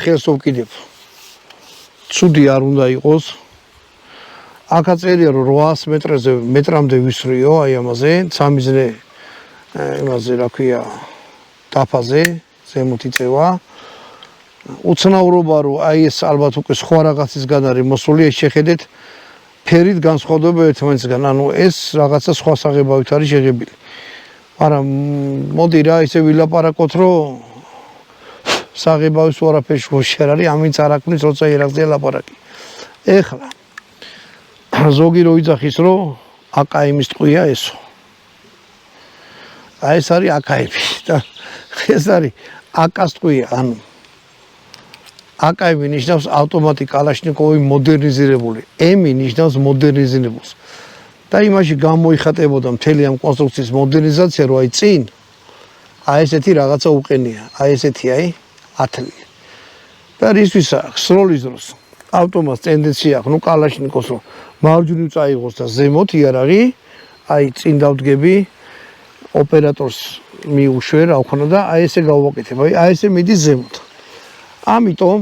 ხელს ვკიდებ. ცუდი არ უნდა იყოს. აქ აწერია რომ 800 მეტრამდე ვისვრიო აი ამაზე, სამიზნე იმაზე რა ქვია დაფაზე, ზემოთი წევა. უცნაურობა რომ აი ეს ალბათ უკვე სხვა რაღაცისგან არის მოსული, ეს შეხედეთ ფერით განსხვავდება ერთმანეთისგან, ანუ ეს რაღაცა სხვა საღებავით არის შეღებილი. მაგრამ მოდი რა ისე ვილაპარაკოთ რომ საღებავის ვარაფერში შენ არის, ამინც არ აქვს როცა ერაგზია ლაპარაკი. ეხლა ზოგი რო იძახის რომ აკაიმის ტყვია ესო. აი ეს არის აკაიმი და ეს არის აკას ტყვია, ანუ აკაიმი ნიშნავს ავტომატი კალაშნიკოვი მოდერნიზირებული, ემი ნიშნავს მოდერნიზირებულს. და იმაში გამოიხატებოდა მთელი ამ კონსტრუქციის მოდერნიზაცია, რომ აი წინ აი ესეთი რაღაცა უყენია, აი ესეთი აი ათლილი. და რისთვის აქვს სროლის დროს ავტომატს ტენდენცია აქვს, ნუ კალაშნიკოვს რომ მარჯვნივ წაიღოს და ზემოთ იარაღი, აი წინ დავდგები, ოპერატორს მიუშვე რა ვქნა და აი ესე გავაკეთებ, აი ესე მიდის ზემოთ. ამიტომ